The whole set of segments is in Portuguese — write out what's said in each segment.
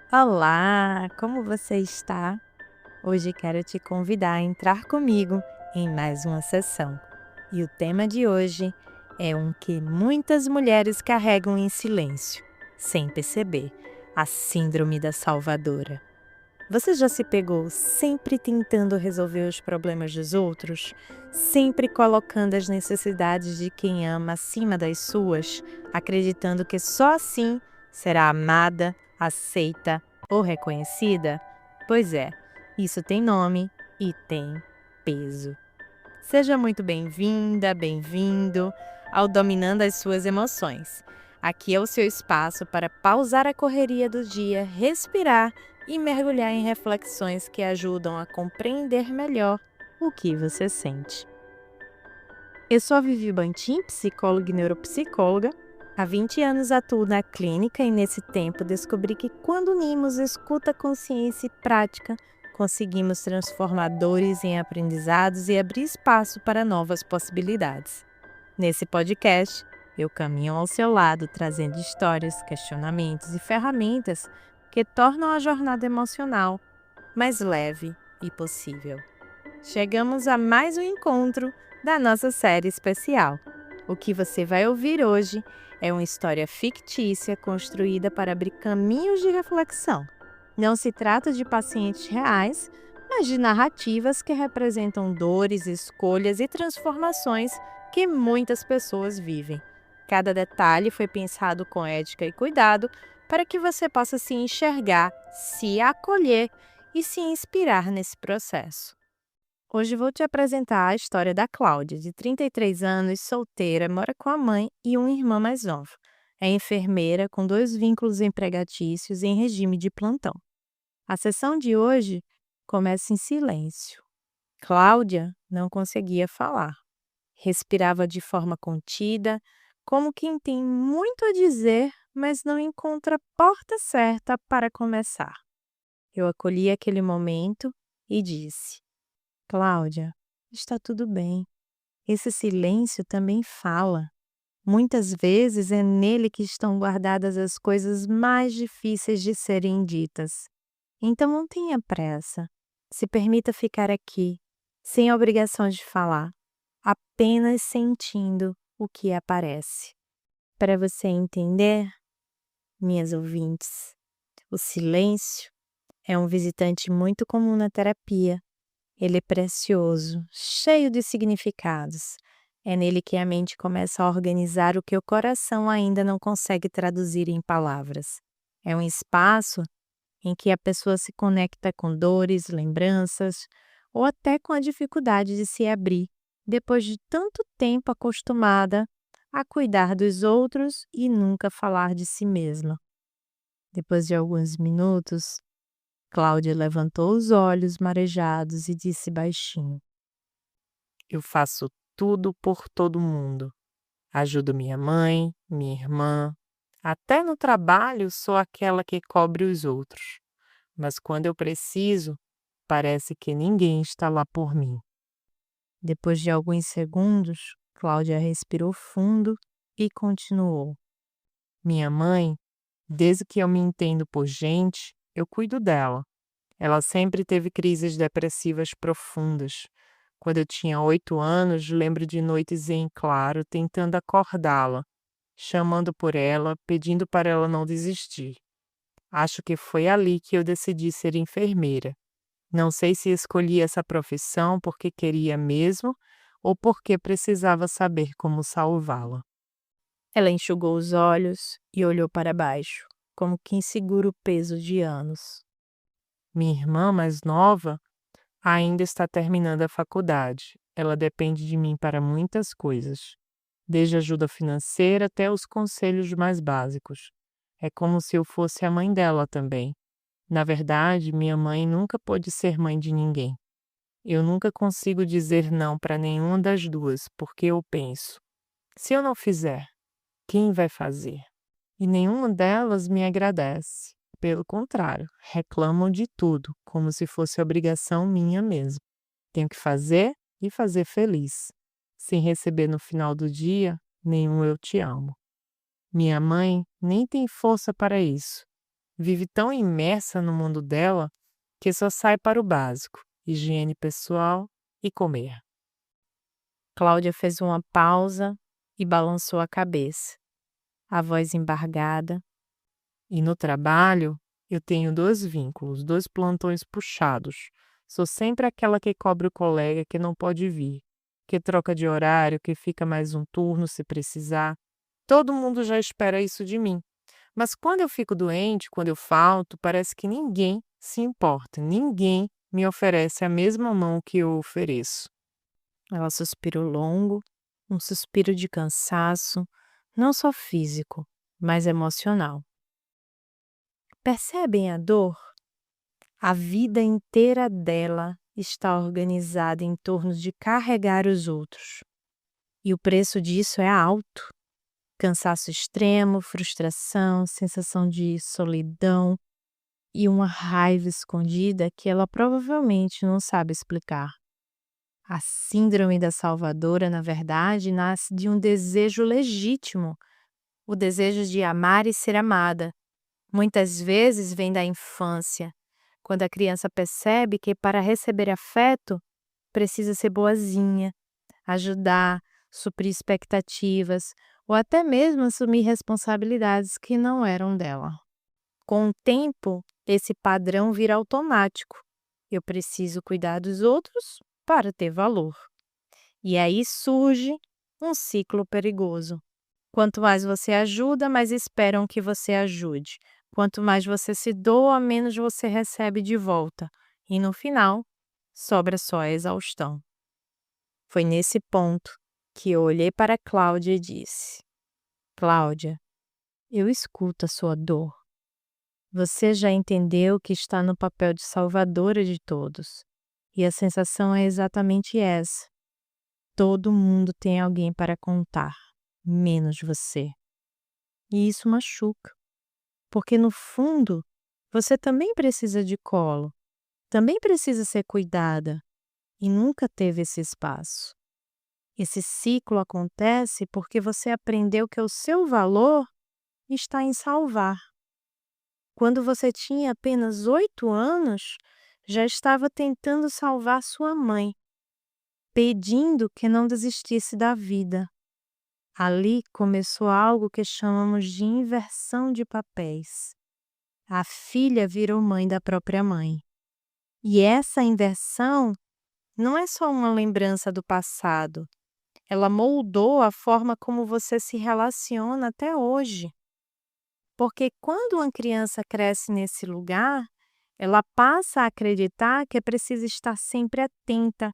Olá, como você está? Hoje quero te convidar a entrar comigo em mais uma sessão. E o tema de hoje é um que muitas mulheres carregam em silêncio, sem perceber: a Síndrome da Salvadora. Você já se pegou sempre tentando resolver os problemas dos outros? Sempre colocando as necessidades de quem ama acima das suas, acreditando que só assim será amada, aceita ou reconhecida? Pois é, isso tem nome e tem peso. Seja muito bem-vinda, bem-vindo ao Dominando as Suas Emoções. Aqui é o seu espaço para pausar a correria do dia, respirar e mergulhar em reflexões que ajudam a compreender melhor o que você sente. Eu sou a Vivi Bantim, psicóloga e neuropsicóloga. Há 20 anos atuo na clínica e nesse tempo descobri que quando unimos escuta, consciência e prática, conseguimos transformar dores em aprendizados e abrir espaço para novas possibilidades. Nesse podcast, eu caminho ao seu lado trazendo histórias, questionamentos e ferramentas que tornam a jornada emocional mais leve e possível. Chegamos a mais um encontro da nossa série especial. O que você vai ouvir hoje é uma história fictícia construída para abrir caminhos de reflexão. Não se trata de pacientes reais, mas de narrativas que representam dores, escolhas e transformações que muitas pessoas vivem. Cada detalhe foi pensado com ética e cuidado para que você possa se enxergar, se acolher e se inspirar nesse processo. Hoje vou te apresentar a história da Cláudia, de 33 anos, solteira, mora com a mãe e uma irmã mais nova. É enfermeira com 2 vínculos empregatícios em regime de plantão. A sessão de hoje começa em silêncio. Cláudia não conseguia falar. Respirava de forma contida, como quem tem muito a dizer, mas não encontra a porta certa para começar. Eu acolhi aquele momento e disse: Cláudia, está tudo bem. Esse silêncio também fala. Muitas vezes é nele que estão guardadas as coisas mais difíceis de serem ditas. Então não tenha pressa. Se permita ficar aqui, sem obrigação de falar, apenas sentindo o que aparece. Para você entender, minhas ouvintes, o silêncio é um visitante muito comum na terapia. Ele é precioso, cheio de significados. É nele que a mente começa a organizar o que o coração ainda não consegue traduzir em palavras. É um espaço em que a pessoa se conecta com dores, lembranças ou até com a dificuldade de se abrir, depois de tanto tempo acostumada a cuidar dos outros e nunca falar de si mesma. Depois de alguns minutos, Cláudia levantou os olhos marejados e disse baixinho: Eu faço tudo por todo mundo. Ajudo minha mãe, minha irmã. Até no trabalho sou aquela que cobre os outros. Mas quando eu preciso, parece que ninguém está lá por mim. Depois de alguns segundos, Cláudia respirou fundo e continuou: Minha mãe, desde que eu me entendo por gente, eu cuido dela. Ela sempre teve crises depressivas profundas. Quando eu tinha 8 anos, lembro de noites em claro tentando acordá-la, chamando por ela, pedindo para ela não desistir. Acho que foi ali que eu decidi ser enfermeira. Não sei se escolhi essa profissão porque queria mesmo ou porque precisava saber como salvá-la. Ela enxugou os olhos e olhou para baixo, como quem segura o peso de anos. Minha irmã mais nova ainda está terminando a faculdade. Ela depende de mim para muitas coisas, desde ajuda financeira até os conselhos mais básicos. É como se eu fosse a mãe dela também. Na verdade, minha mãe nunca pôde ser mãe de ninguém. Eu nunca consigo dizer não para nenhuma das duas, porque eu penso: se eu não fizer, quem vai fazer? E nenhuma delas me agradece. Pelo contrário, reclamam de tudo, como se fosse obrigação minha mesmo. Tenho que fazer e fazer feliz. Sem receber no final do dia nenhum eu te amo. Minha mãe nem tem força para isso. Vive tão imersa no mundo dela que só sai para o básico: higiene pessoal e comer. Cláudia fez uma pausa e balançou a cabeça, a voz embargada. E no trabalho, eu tenho 2 vínculos, 2 plantões puxados. Sou sempre aquela que cobre o colega que não pode vir, que troca de horário, que fica mais um turno se precisar. Todo mundo já espera isso de mim. Mas quando eu fico doente, quando eu falto, parece que ninguém se importa, ninguém me oferece a mesma mão que eu ofereço. Ela suspirou longo, um suspiro de cansaço, não só físico, mas emocional. Percebem a dor? A vida inteira dela está organizada em torno de carregar os outros. E o preço disso é alto. Cansaço extremo, frustração, sensação de solidão e uma raiva escondida que ela provavelmente não sabe explicar. A síndrome da salvadora, na verdade, nasce de um desejo legítimo, o desejo de amar e ser amada. Muitas vezes vem da infância, quando a criança percebe que para receber afeto precisa ser boazinha, ajudar, suprir expectativas ou até mesmo assumir responsabilidades que não eram dela. Com o tempo, esse padrão vira automático. Eu preciso cuidar dos outros para ter valor. E aí surge um ciclo perigoso. Quanto mais você ajuda, mais esperam que você ajude. Quanto mais você se doa, menos você recebe de volta. E no final, sobra só a exaustão. Foi nesse ponto que eu olhei para Cláudia e disse: Cláudia, eu escuto a sua dor. Você já entendeu que está no papel de salvadora de todos. E a sensação é exatamente essa. Todo mundo tem alguém para contar, menos você. E isso machuca, porque no fundo, você também precisa de colo, também precisa ser cuidada e nunca teve esse espaço. Esse ciclo acontece porque você aprendeu que o seu valor está em salvar. Quando você tinha apenas 8 anos, já estava tentando salvar sua mãe, pedindo que não desistisse da vida. Ali começou algo que chamamos de inversão de papéis. A filha virou mãe da própria mãe. E essa inversão não é só uma lembrança do passado, ela moldou a forma como você se relaciona até hoje. Porque quando uma criança cresce nesse lugar, ela passa a acreditar que é preciso estar sempre atenta,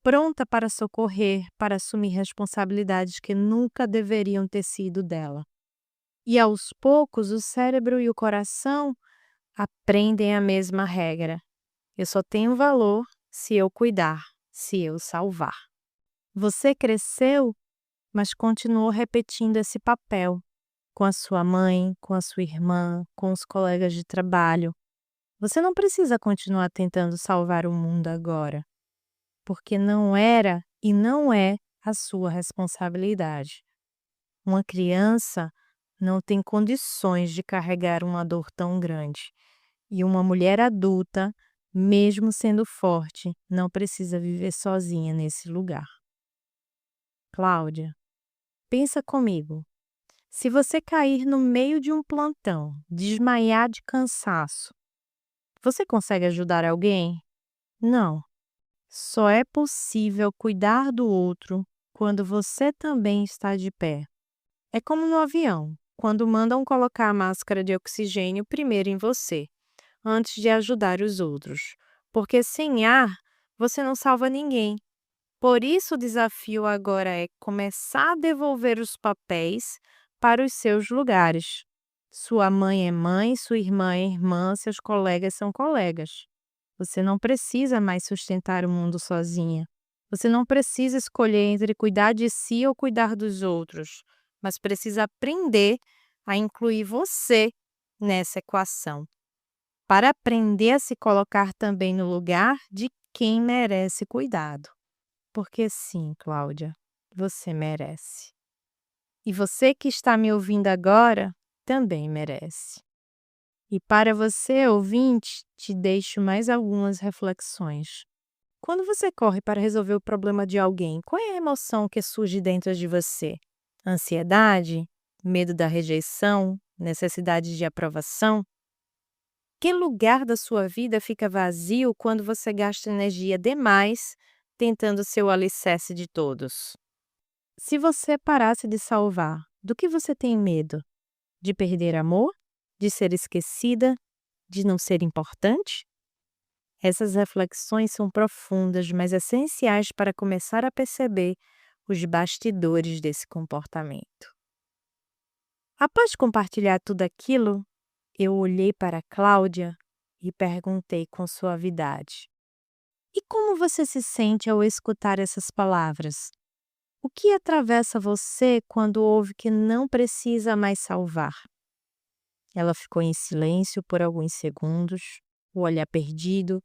pronta para socorrer, para assumir responsabilidades que nunca deveriam ter sido dela. E aos poucos, o cérebro e o coração aprendem a mesma regra. Eu só tenho valor se eu cuidar, se eu salvar. Você cresceu, mas continuou repetindo esse papel com a sua mãe, com a sua irmã, com os colegas de trabalho. Você não precisa continuar tentando salvar o mundo agora, porque não era e não é a sua responsabilidade. Uma criança não tem condições de carregar uma dor tão grande. E uma mulher adulta, mesmo sendo forte, não precisa viver sozinha nesse lugar. Cláudia, pensa comigo. Se você cair no meio de um plantão, desmaiar de cansaço, você consegue ajudar alguém? Não. Só é possível cuidar do outro quando você também está de pé. É como no avião, quando mandam colocar a máscara de oxigênio primeiro em você, antes de ajudar os outros. Porque sem ar, você não salva ninguém. Por isso, o desafio agora é começar a devolver os papéis para os seus lugares. Sua mãe é mãe, sua irmã é irmã, seus colegas são colegas. Você não precisa mais sustentar o mundo sozinha. Você não precisa escolher entre cuidar de si ou cuidar dos outros, mas precisa aprender a incluir você nessa equação, para aprender a se colocar também no lugar de quem merece cuidado. Porque sim, Cláudia, você merece. E você que está me ouvindo agora também merece. E para você, ouvinte, te deixo mais algumas reflexões. Quando você corre para resolver o problema de alguém, qual é a emoção que surge dentro de você? Ansiedade? Medo da rejeição? Necessidade de aprovação? Que lugar da sua vida fica vazio quando você gasta energia demais tentando ser o alicerce de todos? Se você parasse de salvar, do que você tem medo? De perder amor? De ser esquecida? De não ser importante? Essas reflexões são profundas, mas essenciais para começar a perceber os bastidores desse comportamento. Após compartilhar tudo aquilo, eu olhei para Cláudia e perguntei com suavidade: E como você se sente ao escutar essas palavras? O que atravessa você quando ouve que não precisa mais salvar? Ela ficou em silêncio por alguns segundos, o olhar perdido,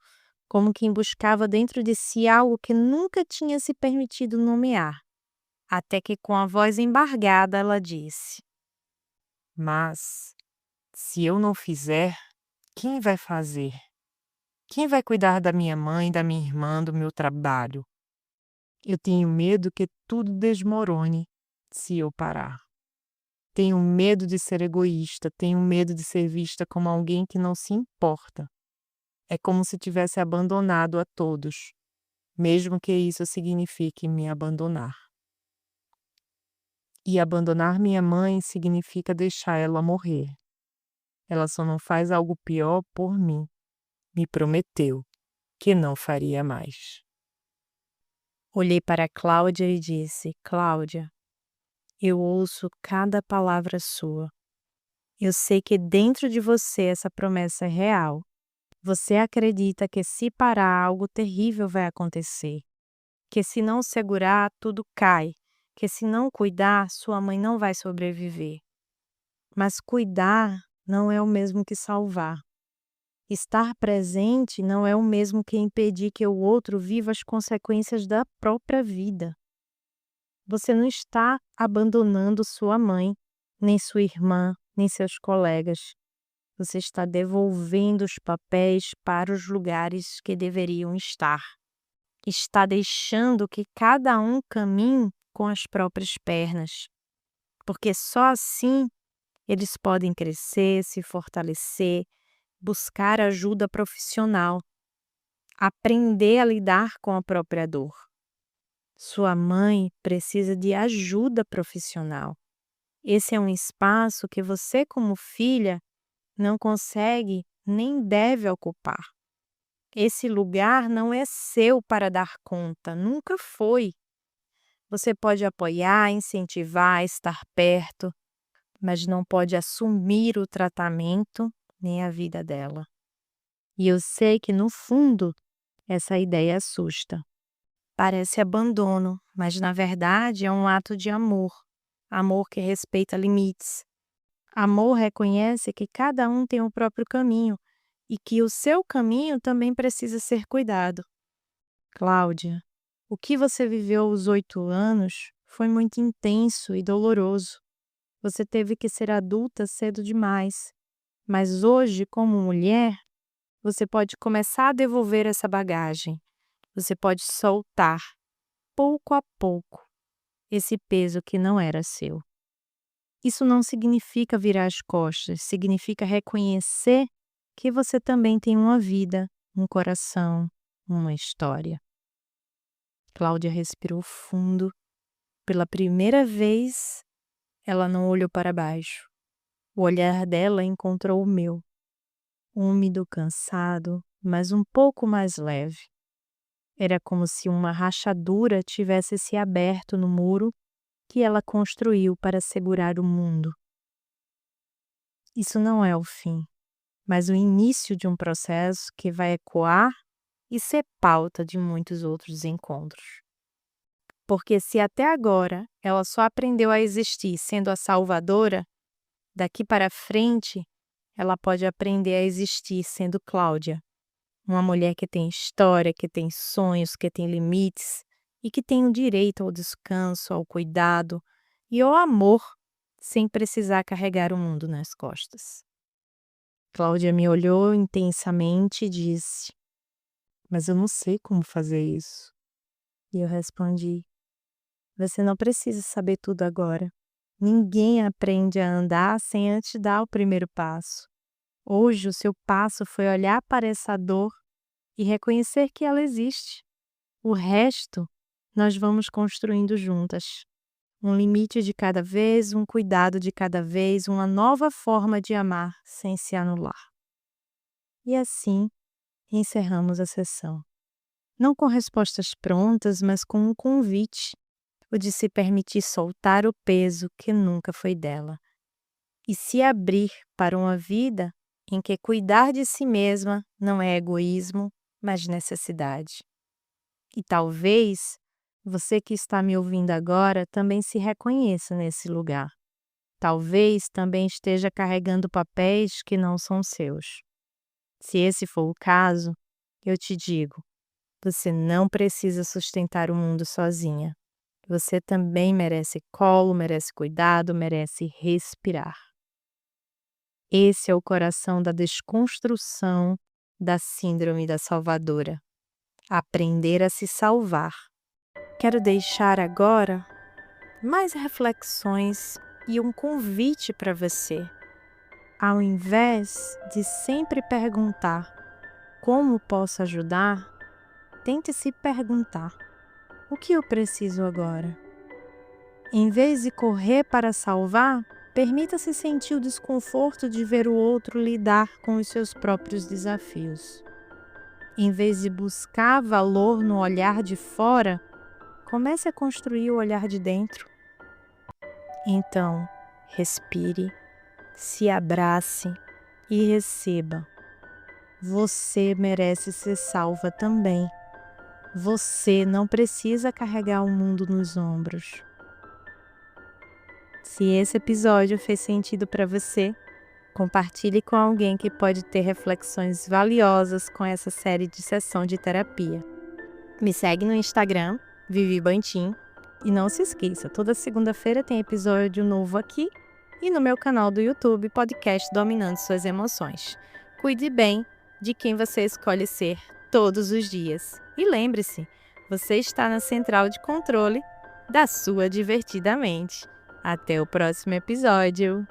como quem buscava dentro de si algo que nunca tinha se permitido nomear. Até que, com a voz embargada, ela disse: Mas, se eu não fizer, quem vai fazer? Quem vai cuidar da minha mãe, da minha irmã, do meu trabalho? Eu tenho medo que tudo desmorone se eu parar. Tenho medo de ser egoísta, tenho medo de ser vista como alguém que não se importa. É como se tivesse abandonado a todos, mesmo que isso signifique me abandonar. E abandonar minha mãe significa deixar ela morrer. Ela só não faz algo pior por mim. Me prometeu que não faria mais. Olhei para Cláudia e disse: Cláudia, eu ouço cada palavra sua. Eu sei que dentro de você essa promessa é real. Você acredita que se parar algo terrível vai acontecer, que se não segurar tudo cai, que se não cuidar sua mãe não vai sobreviver. Mas cuidar não é o mesmo que salvar. Estar presente não é o mesmo que impedir que o outro viva as consequências da própria vida. Você não está abandonando sua mãe, nem sua irmã, nem seus colegas. Você está devolvendo os papéis para os lugares que deveriam estar. Está deixando que cada um caminhe com as próprias pernas. Porque só assim eles podem crescer, se fortalecer, buscar ajuda profissional, aprender a lidar com a própria dor. Sua mãe precisa de ajuda profissional. Esse é um espaço que você, como filha, não consegue nem deve ocupar. Esse lugar não é seu para dar conta, nunca foi. Você pode apoiar, incentivar, estar perto, mas não pode assumir o tratamento nem a vida dela. E eu sei que, no fundo, essa ideia assusta. Parece abandono, mas na verdade é um ato de amor. Amor que respeita limites. Amor reconhece que cada um tem o próprio caminho e que o seu caminho também precisa ser cuidado. Cláudia, o que você viveu aos 8 anos foi muito intenso e doloroso. Você teve que ser adulta cedo demais. Mas hoje, como mulher, você pode começar a devolver essa bagagem. Você pode soltar, pouco a pouco, esse peso que não era seu. Isso não significa virar as costas, significa reconhecer que você também tem uma vida, um coração, uma história. Cláudia respirou fundo. Pela primeira vez, ela não olhou para baixo. O olhar dela encontrou o meu, úmido, cansado, mas um pouco mais leve. Era como se uma rachadura tivesse se aberto no muro que ela construiu para segurar o mundo. Isso não é o fim, mas o início de um processo que vai ecoar e ser pauta de muitos outros encontros. Porque se até agora ela só aprendeu a existir sendo a salvadora, daqui para frente ela pode aprender a existir sendo Cláudia, uma mulher que tem história, que tem sonhos, que tem limites e que tem o direito ao descanso, ao cuidado e ao amor sem precisar carregar o mundo nas costas. Cláudia me olhou intensamente e disse: Mas eu não sei como fazer isso. e eu respondi: você não precisa saber tudo agora. Ninguém aprende a andar sem antes dar o primeiro passo. Hoje o seu passo foi olhar para essa dor e reconhecer que ela existe. O resto nós vamos construindo juntas. Um limite de cada vez, um cuidado de cada vez, uma nova forma de amar sem se anular. E assim encerramos a sessão. Não com respostas prontas, mas com um convite, o de se permitir soltar o peso que nunca foi dela e se abrir para uma vida em que cuidar de si mesma não é egoísmo, mas necessidade. E talvez você que está me ouvindo agora também se reconheça nesse lugar. Talvez também esteja carregando papéis que não são seus. Se esse for o caso, eu te digo: você não precisa sustentar o mundo sozinha. Você também merece colo, merece cuidado, merece respirar. Esse é o coração da desconstrução da síndrome da salvadora. Aprender a se salvar. Quero deixar agora mais reflexões e um convite para você. Ao invés de sempre perguntar como posso ajudar, tente se perguntar: o que eu preciso agora? Em vez de correr para salvar, permita-se sentir o desconforto de ver o outro lidar com os seus próprios desafios. Em vez de buscar valor no olhar de fora, comece a construir o olhar de dentro. Então, respire, se abrace e receba. Você merece ser salva também. Você não precisa carregar o mundo nos ombros. Se esse episódio fez sentido para você, compartilhe com alguém que pode ter reflexões valiosas com essa série de sessão de terapia. Me segue no Instagram, Vivi Bantim, e não se esqueça, toda segunda-feira tem episódio novo aqui e no meu canal do YouTube, podcast Dominando Suas Emoções. Cuide bem de quem você escolhe ser todos os dias. E lembre-se, você está na central de controle da sua divertida mente. Até o próximo episódio!